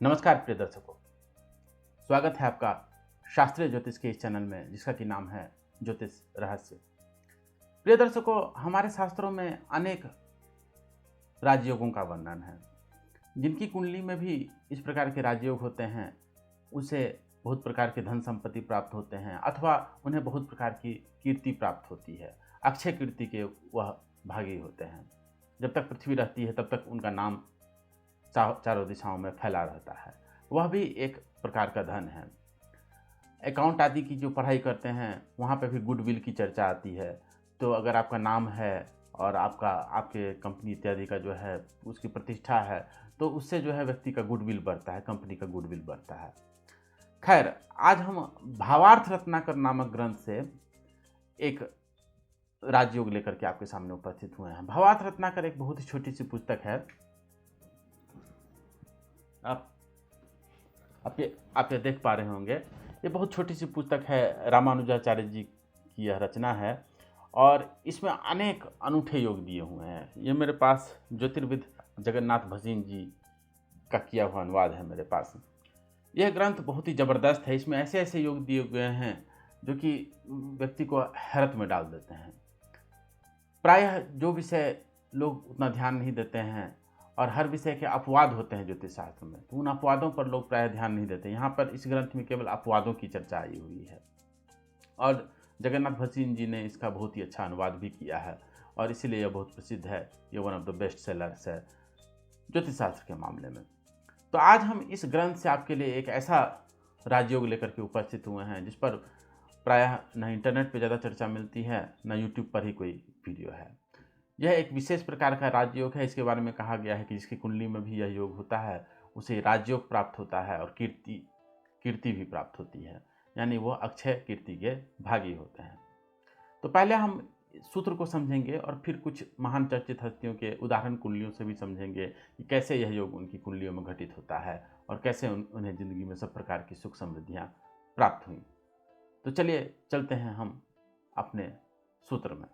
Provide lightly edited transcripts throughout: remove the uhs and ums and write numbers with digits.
नमस्कार प्रिय दर्शकों, स्वागत है आपका शास्त्रीय ज्योतिष के इस चैनल में जिसका कि नाम है ज्योतिष रहस्य। प्रिय दर्शकों, हमारे शास्त्रों में अनेक राजयोगों का वर्णन है। जिनकी कुंडली में भी इस प्रकार के राजयोग होते हैं उसे बहुत प्रकार के धन संपत्ति प्राप्त होते हैं अथवा उन्हें बहुत प्रकार की कीर्ति प्राप्त होती है। अक्षय कीर्ति के वह भागी होते हैं। जब तक पृथ्वी रहती है तब तक उनका नाम चारों दिशाओं में फैला रहता है। वह भी एक प्रकार का धन है। अकाउंट आदि की जो पढ़ाई करते हैं वहाँ पे भी गुडविल की चर्चा आती है। तो अगर आपका नाम है और आपके कंपनी इत्यादि का जो है उसकी प्रतिष्ठा है तो उससे जो है व्यक्ति का गुडविल बढ़ता है, कंपनी का गुडविल बढ़ता है। खैर, आज हम भावार्थ रत्नाकर नामक ग्रंथ से एक राजयोग लेकर के आपके सामने उपस्थित हुए हैं। भावार्थ रत्नाकर एक बहुत ही छोटी सी पुस्तक है। आप ये देख पा रहे होंगे, ये बहुत छोटी सी पुस्तक है। रामानुजाचार्य जी की यह रचना है और इसमें अनेक अनूठे योग दिए हुए हैं। ये मेरे पास ज्योतिर्विद जगन्नाथ भसीन जी का किया हुआ अनुवाद है मेरे पास। यह ग्रंथ बहुत ही ज़बरदस्त है। इसमें ऐसे ऐसे योग दिए गए हैं जो कि व्यक्ति को हैरत में डाल देते हैं। प्रायः जो विषय लोग उतना ध्यान नहीं देते हैं और हर विषय के अपवाद होते हैं ज्योतिष शास्त्र में, तो उन अपवादों पर लोग प्रायः ध्यान नहीं देते। यहाँ पर इस ग्रंथ में केवल अपवादों की चर्चा आई हुई है और जगन्नाथ भसीन जी ने इसका बहुत ही अच्छा अनुवाद भी किया है और इसीलिए यह बहुत प्रसिद्ध है। ये one of the best sellers है ज्योतिष शास्त्र के मामले में। तो आज हम इस ग्रंथ से आपके लिए एक ऐसा राजयोग लेकर के उपस्थित हुए हैं जिस पर प्रायः न इंटरनेट पर ज़्यादा चर्चा मिलती है न यूट्यूब पर ही कोई वीडियो है। यह एक विशेष प्रकार का राजयोग है। इसके बारे में कहा गया है कि जिसकी कुंडली में भी यह योग होता है उसे राजयोग प्राप्त होता है और कीर्ति भी प्राप्त होती है, यानी वह अक्षय कीर्ति के भागी होते हैं। तो पहले हम सूत्र को समझेंगे और फिर कुछ महान चर्चित हस्तियों के उदाहरण कुंडलियों से भी समझेंगे कि कैसे यह योग उनकी कुंडलियों में घटित होता है और कैसे उन्हें जिंदगी में सब प्रकार की सुख समृद्धियाँ प्राप्त हुई। तो चलिए चलते हैं हम अपने सूत्र में।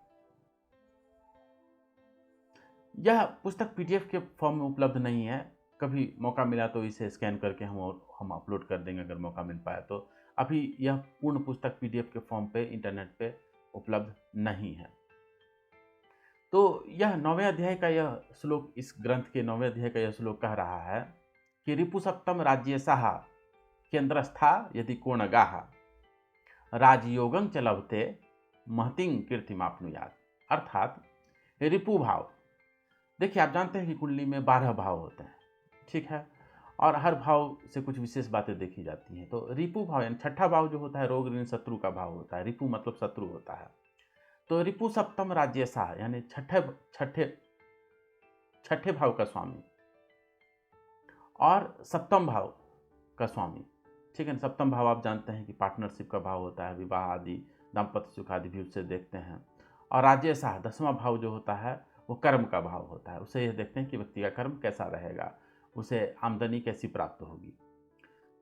यह पुस्तक पीडीएफ के फॉर्म में उपलब्ध नहीं है। कभी मौका मिला तो इसे स्कैन करके हम अपलोड कर देंगे अगर मौका मिल पाया तो। अभी यह पूर्ण पुस्तक पीडीएफ के फॉर्म पे इंटरनेट पे उपलब्ध नहीं है। तो यह 9वें अध्याय का यह श्लोक, इस ग्रंथ के 9वें अध्याय का यह श्लोक कह रहा है कि रिपु सप्तम राज्यसः केंद्रस्था यदि कोणगाः राजयोगं च लभते महतिं कीर्तिमाप्नुयात्। अर्थात रिपु भाव, देखिए आप जानते हैं कि कुंडली में 12 भाव होते हैं, ठीक है, और हर भाव से कुछ विशेष बातें देखी जाती हैं। तो रिपु भाव यानी छठा भाव जो होता है रोग ऋण शत्रु का भाव होता है। रिपु मतलब शत्रु होता है। तो रिपु सप्तम राज्यसः यानी छठे भाव का स्वामी और सप्तम भाव का स्वामी, ठीक है। सप्तम भाव आप जानते हैं कि पार्टनरशिप का भाव होता है, विवाह आदि दाम्पत्य सुख आदि भी उससे देखते हैं। और राज्यसः 10वां भाव जो होता है वो कर्म का भाव होता है। उसे यह देखते हैं कि व्यक्ति का कर्म कैसा रहेगा, उसे आमदनी कैसी प्राप्त होगी।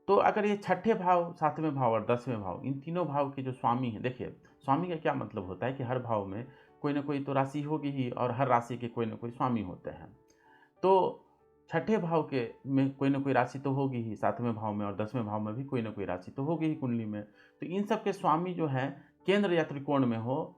तो अगर ये छठे भाव, 7वें भाव और 10वें भाव, इन तीनों भाव के जो स्वामी हैं, देखिए स्वामी का क्या मतलब होता है कि हर भाव में कोई ना कोई तो राशि होगी ही और हर राशि के कोई ना कोई स्वामी होते हैं। तो छठे भाव के में कोई ना कोई राशि तो होगी ही, 7वें भाव में और 10वें भाव में भी कोई ना कोई राशि तो होगी ही कुंडली में। तो इन सब के स्वामी जो है केंद्र या त्रिकोण में हो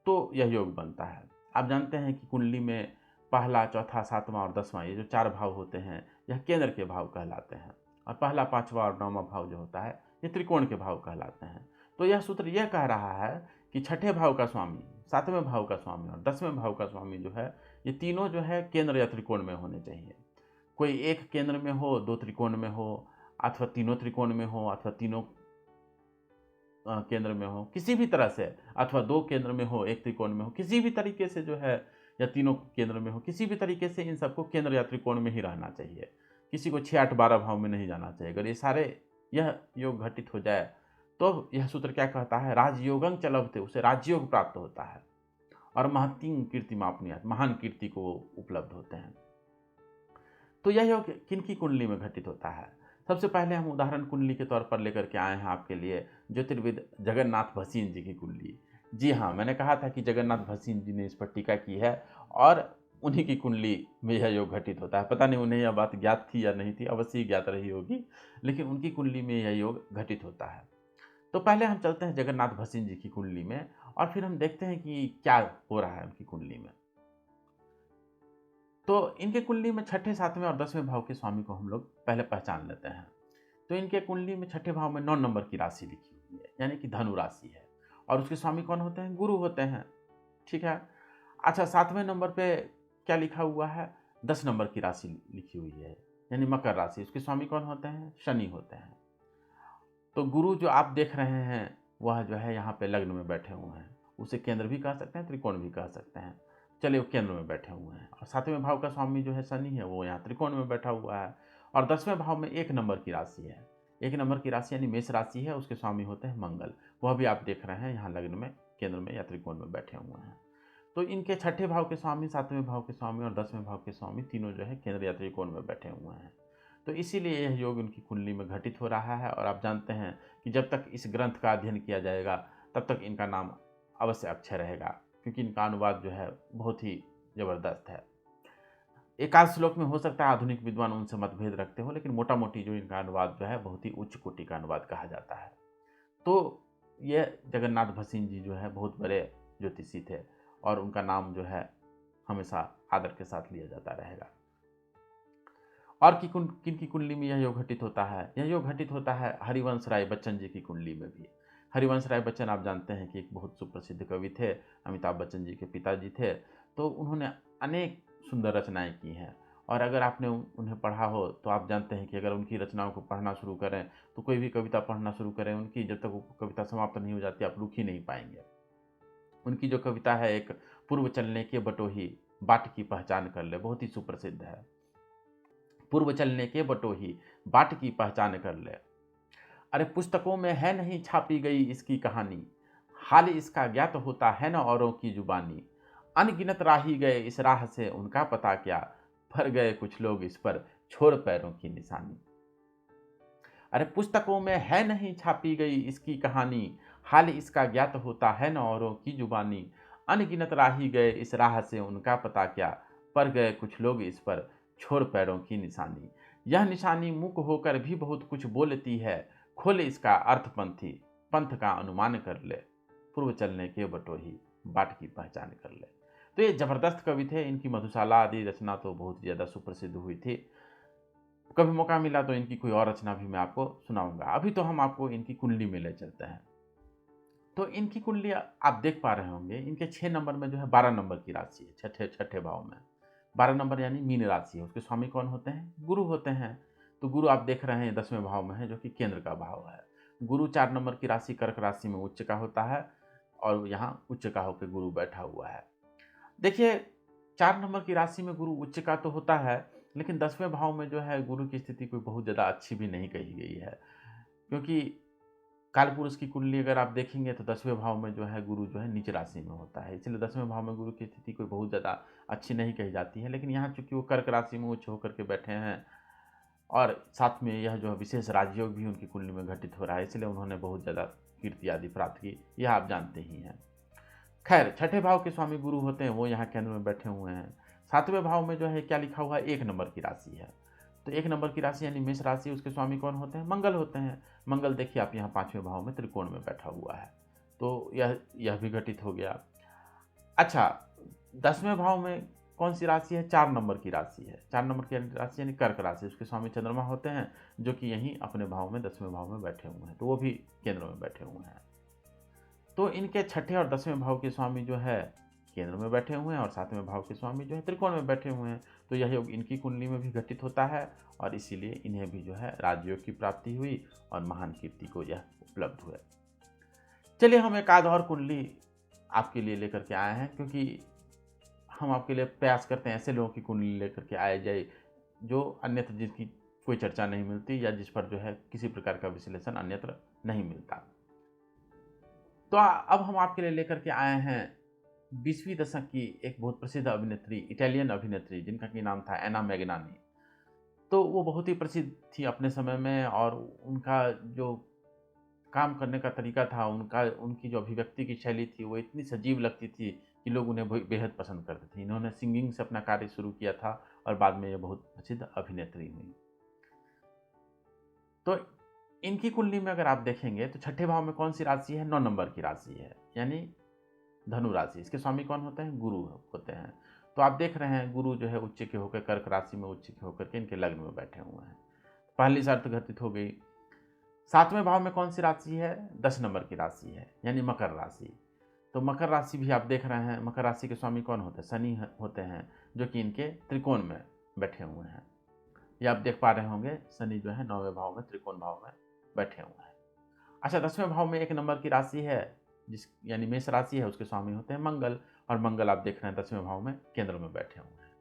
तो यह योग बनता है। आप जानते हैं कि कुंडली में पहला, चौथा, 7वां और 10वां ये जो 4 भाव होते हैं यह केंद्र के भाव कहलाते हैं और पहला, 5वां और 9वां भाव जो होता है ये त्रिकोण के भाव कहलाते हैं। तो यह सूत्र यह कह रहा है कि छठे भाव का स्वामी, 7वें भाव का स्वामी और 10वें भाव का स्वामी जो है ये तीनों जो है केंद्र या त्रिकोण में होने चाहिए। कोई एक केंद्र में हो, 2 त्रिकोण में हो, अथवा तीनों त्रिकोण में हो, अथवा तीनों केंद्र में हो, किसी भी तरह से, अथवा 2 केंद्र में हो, 1 त्रिकोण में हो, किसी भी तरीके से जो है, या तीनों केंद्र में हो, किसी भी तरीके से इन सबको केंद्र या त्रिकोण में ही रहना चाहिए। किसी को 6, 8, 12 भाव में नहीं जाना चाहिए। अगर ये सारे यह योग घटित हो जाए तो यह सूत्र क्या कहता है, राजयोगं च लभते, उसे राजयोग प्राप्त होता है और महतिं कीर्तिमाप्नुयात्, महान कीर्ति को उपलब्ध होते हैं। तो यह योग किनकी कुंडली में घटित होता है? सबसे पहले हम उदाहरण कुंडली के तौर पर लेकर के आए हैं आपके लिए ज्योतिर्विद जगन्नाथ भसीन जी की कुंडली। जी हाँ, मैंने कहा था कि जगन्नाथ भसीन जी ने इस पर टीका की है और उन्हीं की कुंडली में यह योग घटित होता है। पता नहीं उन्हें यह बात ज्ञात थी या नहीं थी, अवश्य ही ज्ञात रही होगी, लेकिन उनकी कुंडली में यह योग घटित होता है। तो पहले हम चलते हैं जगन्नाथ भसीन जी की कुंडली में और फिर हम देखते हैं कि क्या हो रहा है उनकी कुंडली में। तो इनके कुंडली में छठे, सातवें और 10वें भाव के स्वामी को हम लोग पहले पहचान लेते हैं। तो इनके कुंडली में छठे भाव में 9 नंबर की राशि लिखी हुई है, यानी कि धनु राशि है, और उसके स्वामी कौन होते हैं? गुरु होते हैं। ठीक है। अच्छा, 7वें नंबर पे क्या लिखा हुआ है? 10 नंबर की राशि लिखी हुई है, यानी मकर राशि। उसके स्वामी कौन होते हैं? शनि होते हैं। तो गुरु जो आप देख रहे हैं वह जो है यहाँ पे लग्न में बैठे हुए हैं। उसे केंद्र भी कह सकते हैं, त्रिकोण भी कह सकते हैं। चलिए, वो केंद्र में बैठे हुए हैं। और 7वें भाव का स्वामी जो है शनि है, वो यहाँ त्रिकोण में बैठा हुआ है। और 10वें भाव में 1 नंबर की राशि है। 1 नंबर की राशि यानी मेष राशि है, उसके स्वामी होते हैं मंगल। वह भी आप देख रहे हैं यहाँ लग्न में, केंद्र में या त्रिकोण में बैठे हुए हैं। तो इनके छठे भाव के स्वामी, 7वें भाव के स्वामी और 10वें भाव के स्वामी तीनों जो है केंद्र या त्रिकोण में बैठे हुए हैं। तो इसीलिए यह योग उनकी कुंडली में घटित हो रहा है। और आप जानते हैं कि जब तक इस ग्रंथ का अध्ययन किया जाएगा तब तक इनका नाम अवश्य अक्षय रहेगा, क्योंकि इनका अनुवाद जो है बहुत ही ज़बरदस्त है। एकाध श्लोक में हो सकता है आधुनिक विद्वान उनसे मतभेद रखते हो, लेकिन मोटा मोटी जो इनका अनुवाद जो है बहुत ही उच्च कोटि का अनुवाद कहा जाता है। तो ये जगन्नाथ भसीन जी जो है बहुत बड़े ज्योतिषी थे, और उनका नाम जो है हमेशा आदर के साथ लिया जाता रहेगा। और किन की कुंडली में यह योग घटित होता है? यह योग घटित होता है हरिवंश राय बच्चन जी की कुंडली में भी। हरिवंश राय बच्चन आप जानते हैं कि एक बहुत सुप्रसिद्ध कवि थे, अमिताभ बच्चन जी के पिताजी थे। तो उन्होंने अनेक सुंदर रचनाएं की हैं, और अगर आपने उन्हें पढ़ा हो तो आप जानते हैं कि अगर उनकी रचनाओं को पढ़ना शुरू करें, तो कोई भी कविता पढ़ना शुरू करें उनकी, जब तक वो कविता समाप्त नहीं हो जाती आप रुक ही नहीं पाएंगे। उनकी जो कविता है, एक पूर्व चलने के बटोही बाट की पहचान कर ले, बहुत ही सुप्रसिद्ध है। पूर्व चलने के बटोही बाट की पहचान कर ले। अरे पुस्तकों में है नहीं छापी गई इसकी कहानी, हाल इसका ज्ञात होता है न औरों की जुबानी। अनगिनत राही गए इस राह से उनका पता क्या, भर गए कुछ लोग इस पर छोड़ पैरों की निशानी। अरे पुस्तकों में है नहीं छापी गई इसकी कहानी, हाल इसका ज्ञात होता है न औरों की जुबानी। अनगिनत राही गए इस राह से उनका पता क्या, पर गए कुछ लोग इस पर छोड़ पैरों की निशानी। यह निशानी मूक होकर भी बहुत कुछ बोलती है, खोले इसका अर्थपंथी पंथ का अनुमान कर ले। पूर्व चलने के बटोही बाट की पहचान कर ले। तो ये जबरदस्त कवि थे। इनकी मधुशाला आदि रचना तो बहुत ज़्यादा सुप्रसिद्ध हुई थी। कभी मौका मिला तो इनकी कोई और रचना भी मैं आपको सुनाऊंगा। अभी तो हम आपको इनकी कुंडली में ले चलते हैं। तो इनकी कुंडली आप देख पा रहे होंगे, इनके 6 नंबर में जो है 12 नंबर की राशि है, छठे छठे भाव में 12 नंबर यानी मीन राशि है। उसके स्वामी कौन होते हैं? गुरु होते हैं। तो गुरु आप देख रहे हैं 10वें भाव में है, जो कि केंद्र का भाव है। गुरु 4 नंबर की राशि कर्क राशि में उच्च का होता है, और यहाँ उच्च का होकर गुरु बैठा हुआ है। देखिए, 4 नंबर की राशि में गुरु उच्च का तो होता है, लेकिन 10वें भाव में जो है गुरु की स्थिति कोई बहुत ज़्यादा अच्छी भी नहीं कही गई है, क्योंकि कालपुरुष की कुंडली अगर आप देखेंगे तो 10वें भाव में जो है गुरु जो है नीच राशि में होता है। इसलिए 10वें भाव में गुरु की स्थिति कोई बहुत ज़्यादा अच्छी नहीं कही जाती है। लेकिन यहाँ चूंकि वो कर्क राशि में उच्च होकर के बैठे हैं, और साथ में यह जो है विशेष राजयोग भी उनकी कुंडली में घटित हो रहा है, इसलिए उन्होंने बहुत ज़्यादा कीर्ति आदि प्राप्त की, यह आप जानते ही हैं। खैर, छठे भाव के स्वामी गुरु होते हैं, वो यहाँ केंद्र में बैठे हुए हैं। 7वें भाव में जो है क्या लिखा हुआ है? 1 नंबर की राशि है। तो 1 नंबर की राशि यानी मेष राशि, उसके स्वामी कौन होते हैं? मंगल होते हैं। मंगल देखिए आप यहाँ 5वें भाव में त्रिकोण में बैठा हुआ है, तो यह भी घटित हो गया। अच्छा, 10वें भाव में कौन सी राशि है? 4 नंबर की राशि है। 4 नंबर की राशि यानी कर्क राशि, उसके स्वामी चंद्रमा होते हैं, जो कि यहीं अपने भाव में 10वें भाव में बैठे हुए हैं, तो वो भी केंद्र में बैठे हुए हैं। तो इनके छठे और 10वें भाव के स्वामी जो है केंद्र में बैठे हुए हैं, और 7वें भाव के स्वामी जो है त्रिकोण में बैठे हुए हैं। तो यह योग इनकी कुंडली में भी घटित होता है, और इसीलिए इन्हें भी जो है राजयोग की प्राप्ति हुई और महान कीर्ति को यह उपलब्ध हुए। चलिए, हम एक आध और कुंडली आपके लिए लेकर के आए हैं, क्योंकि हम आपके लिए प्रयास करते हैं ऐसे लोगों की कुंडली लेकर के आए जाए जो अन्यत्र जिसकी कोई चर्चा नहीं मिलती, या जिस पर जो है किसी प्रकार का विश्लेषण अन्यत्र नहीं मिलता। तो अब हम आपके लिए लेकर के आए हैं 20वीं दशक की एक बहुत प्रसिद्ध अभिनेत्री, इटालियन अभिनेत्री, जिनका की नाम था एना मैग्नानी। तो वो बहुत ही प्रसिद्ध थी अपने समय में, और उनका जो काम करने का तरीका था, उनकी जो अभिव्यक्ति की शैली थी, वो इतनी सजीव लगती थी कि लोग उन्हें बेहद पसंद करते थे। इन्होंने सिंगिंग से अपना कार्य शुरू किया था और बाद में ये बहुत प्रसिद्ध अभिनेत्री हुई। तो इनकी कुंडली में अगर आप देखेंगे तो छठे भाव में कौन सी राशि है? 9 नंबर की राशि है, यानी धनु राशि। इसके स्वामी कौन होते हैं? गुरु होते हैं। तो आप देख रहे हैं गुरु जो है उच्च के होकर कर्क राशि में उच्च के होकर के इनके लग्न में बैठे हुए हैं। पहली शर्त घटित हो गई। 7वें भाव में कौन सी राशि है? 10 नंबर की राशि है, यानी मकर राशि। तो मकर राशि भी आप देख रहे हैं, मकर राशि के स्वामी कौन होते हैं? शनि होते हैं, जो कि इनके त्रिकोण में बैठे हुए हैं। ये आप देख पा रहे होंगे, शनि जो है 9वें भाव में त्रिकोण भाव में बैठे हुए हैं। अच्छा, 10वें भाव में 1 नंबर की राशि है, जिस यानी मेष राशि है, उसके स्वामी होते हैं मंगल, और मंगल आप देख रहे हैं 10वें भाव में केंद्र में बैठे हुए हैं।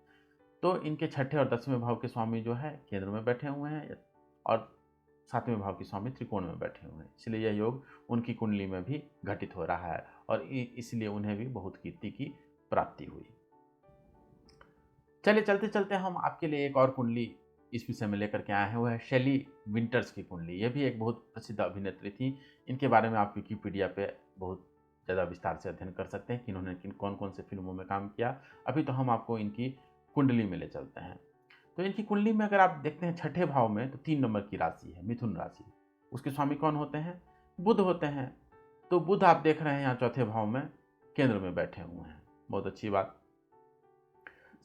तो इनके छठे और 10वें भाव के स्वामी जो है केंद्र में बैठे हुए हैं, और 7वें भाव के स्वामी त्रिकोण में बैठे हुए हैं। इसलिए यह योग उनकी कुंडली में भी घटित हो रहा है, और इसलिए उन्हें भी बहुत कीर्ति की प्राप्ति हुई। चलिए चलते चलते हम आपके लिए एक और कुंडली इस विषय में लेकर के आए हैं, वह है शेली विंटर्स की कुंडली। ये भी एक बहुत प्रसिद्ध अभिनेत्री थी। इनके बारे में आप विकिपीडिया पे बहुत ज़्यादा विस्तार से अध्ययन कर सकते हैं कि इन्होंने कौन कौन से फिल्मों में काम किया। अभी तो हम आपको इनकी कुंडली में ले चलते हैं। तो इनकी कुंडली में अगर आप देखते हैं छठे भाव में, तो 3 नंबर की राशि है, मिथुन राशि। उसके स्वामी कौन होते हैं? बुध होते हैं। तो बुध आप देख रहे हैं यहाँ चौथे भाव में केंद्र में बैठे हुए हैं, बहुत अच्छी बात।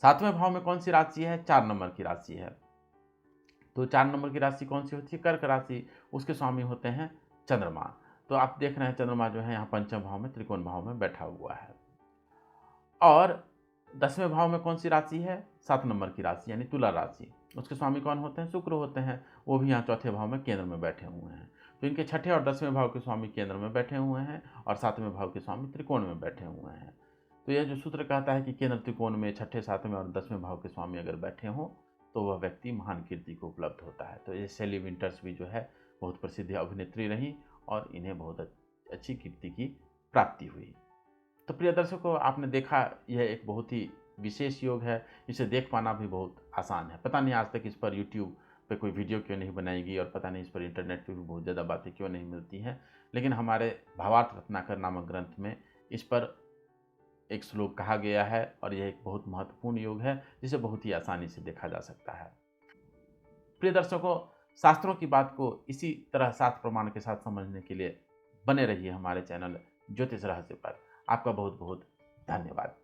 7वें भाव में कौन सी राशि है? 4 नंबर की राशि है। तो 4 नंबर की राशि कौन सी होती है? कर्क राशि। उसके स्वामी होते हैं चंद्रमा। तो आप देख रहे हैं चंद्रमा जो है यहाँ पंचम भाव में त्रिकोण भाव में बैठा हुआ है। और 10वें भाव में कौन सी राशि है? 7 नंबर की राशि, यानी तुला राशि। उसके स्वामी कौन होते हैं? शुक्र होते हैं। वो भी यहाँ चौथे भाव में केंद्र में बैठे हुए हैं। तो इनके छठे और 10वें भाव के स्वामी केंद्र में बैठे हुए हैं, और 7वें भाव के स्वामी त्रिकोण में बैठे हुए हैं। तो यह जो सूत्र कहता है कि केंद्र त्रिकोण में छठे, 7वें और 10वें भाव के स्वामी अगर बैठे हों तो वह व्यक्ति महान कीर्ति को उपलब्ध होता है। तो ये शेली विंटर्स भी जो है बहुत प्रसिद्ध अभिनेत्री रही, और इन्हें बहुत अच्छी कीर्ति की प्राप्ति हुई। तो प्रिय दर्शकों, आपने देखा यह एक बहुत ही विशेष योग है। इसे देख पाना भी बहुत आसान है। पता नहीं आज तक इस पर यूट्यूब पे कोई वीडियो क्यों नहीं बनाई गई, और पता नहीं इस पर इंटरनेट पे भी बहुत ज़्यादा बातें क्यों नहीं मिलती हैं। लेकिन हमारे भावार्थ रत्नाकर नामक ग्रंथ में इस पर एक श्लोक कहा गया है, और यह एक बहुत महत्वपूर्ण योग है जिसे बहुत ही आसानी से देखा जा सकता है। प्रिय दर्शकों, शास्त्रों की बात को इसी तरह शास्त्र प्रमाण के साथ समझने के लिए बने रहिए हमारे चैनल ज्योतिष रहस्य पर। आपका बहुत बहुत धन्यवाद।